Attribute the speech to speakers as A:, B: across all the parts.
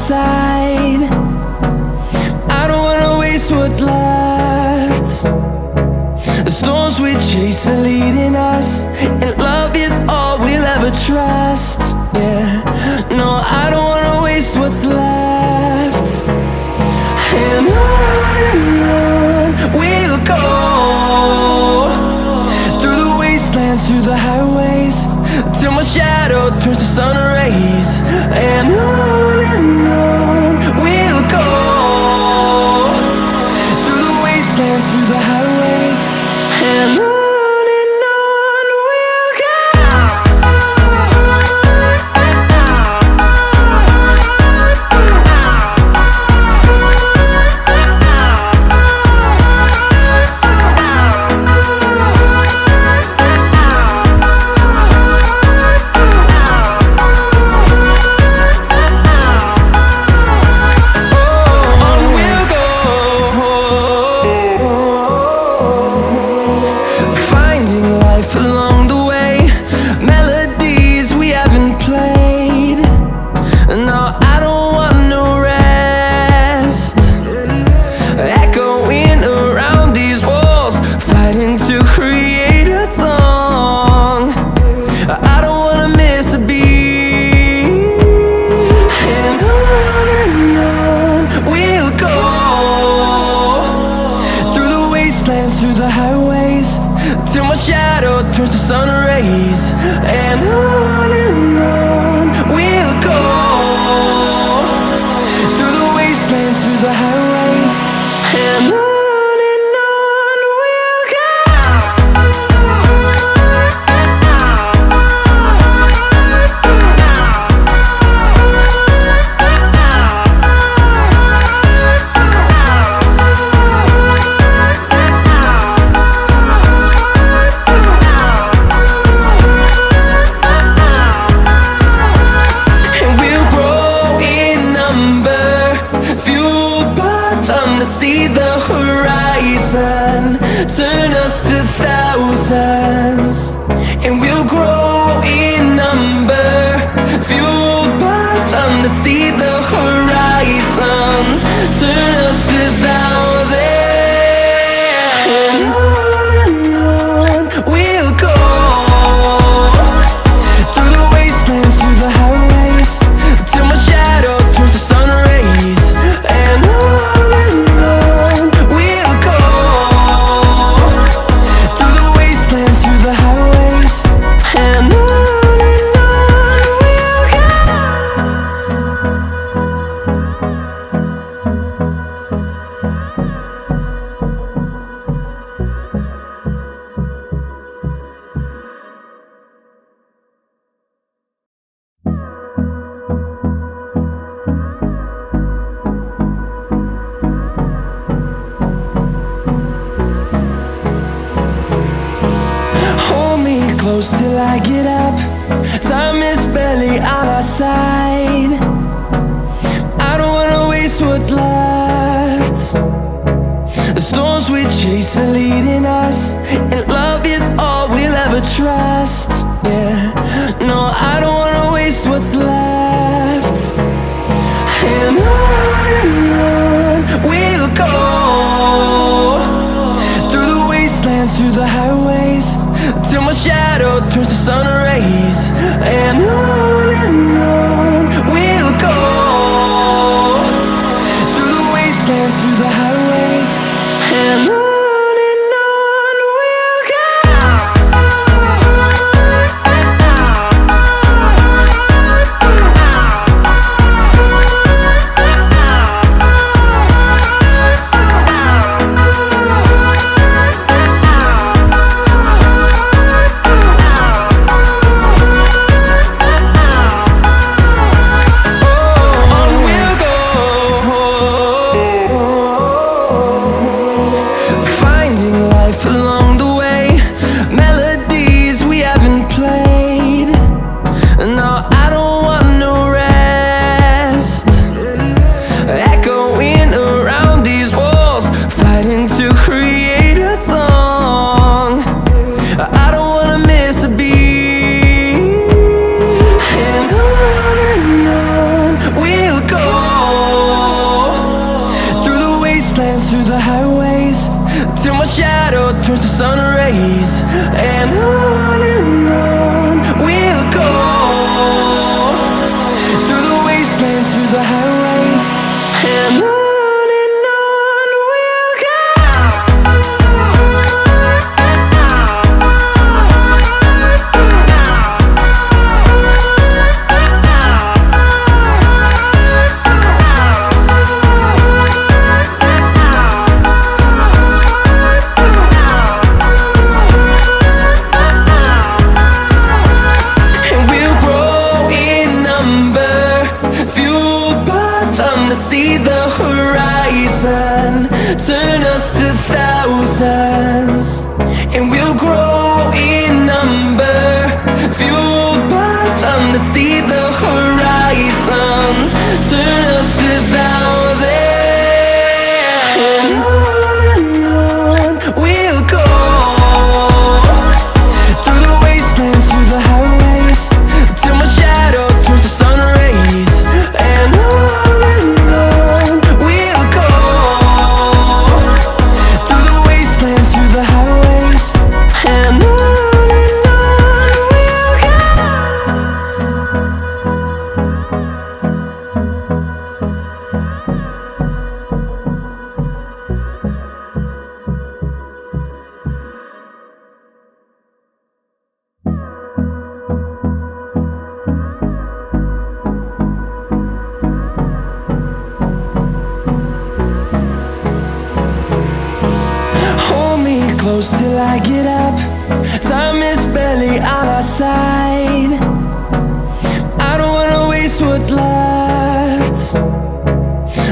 A: side. I don't wanna waste what's left. The storms we chase are leading us, and love is all we'll ever trust. Yeah, no, I don't wanna waste what's left. And on we'll go, through the wastelands, through the highways, till my shadow turns to sun rays. And on we'll go, through the wastelands, through the highways, and on we'll go. Through the highways, till my shadow turns to sun rays. And on we'll go, through the wastelands, through the highways, and on we'll go. See the horizon, turn us to thousands, and we'll grow in number, fueled by them. To see the horizon, turn us to thousands, and on we'll go, through the wastelands, through the highways, till my shadow turns to sun rays. And close till I get up, time is barely on our side. I don't wanna waste what's left. The storms we chase are leading us, and love is all we'll ever trust. Yeah, no, I don't wanna waste what's left. And on we'll go, through the wastelands, through the highways, till my shadow turns to sun rays. And on fueled by them to see the horizon, turn us to thousands, and we'll grow in number. Fueled by them to see the horizon, turn us to thousands, and on we'll go, through the wastelands, through the highways, till my shadow turns to sun rays. And on we'll go, through the wastelands, through the highways, and on we'll go. Hold me close till I get up. Time is barely on our side. I don't wanna waste what's left.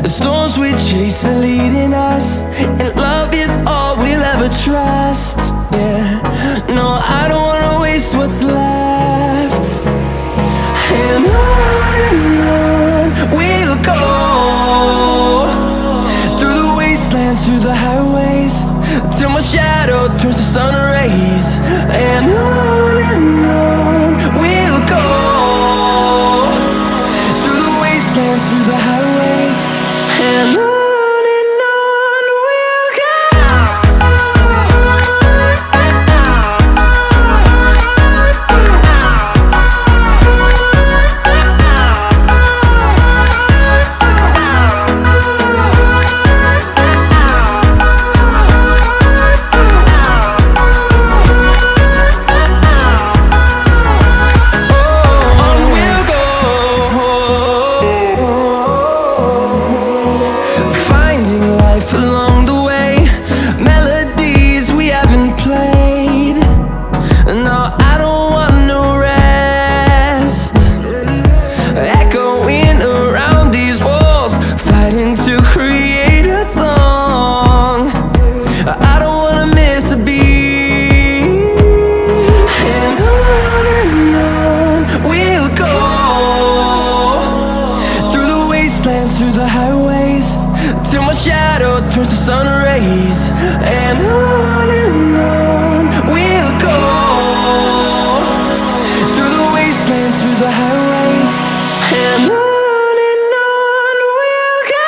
A: The storms we chase are leading us, and love is all we'll ever trust. Yeah, no, I don't wanna waste what's left. And on we'll go, through the wastelands, through the highways, till my shadow turns to sun rays. And on we'll go, through the wastelands, through the highways, and on we'll go. Through the highways, till my shadow turns to sun rays. And on we'll go, through the wastelands, through the highways, and on we'll go.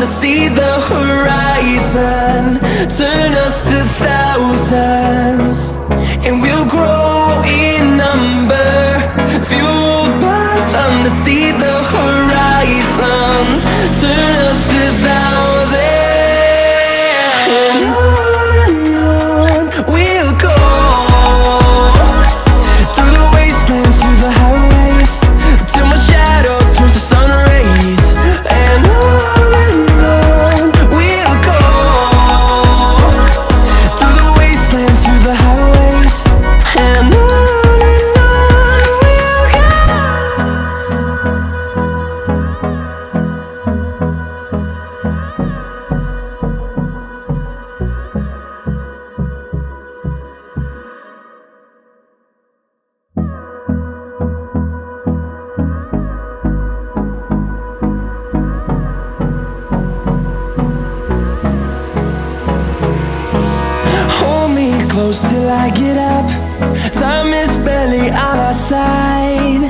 A: To see the horizon, turn us to thousands, and we'll grow in number. Fueled by them to see the horizon, turn us to thousands, and on we'll go, through the wastelands, through the highways, till my shadow turns to sun rays. And on we'll go, through the wastelands, through the highways, and on we'll go. Close till I get up. Time is barely on our side.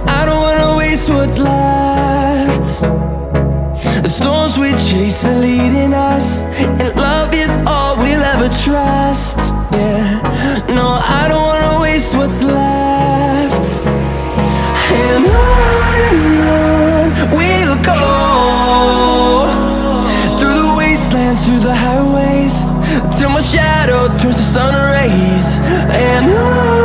A: I don't wanna waste what's left. The storms we chase are leading us, and love is all we'll ever trust. Yeah, no, I don't wanna waste what's left. And on we'll go, through the wasteland, through the highways till my shadow turns to sun rays. And on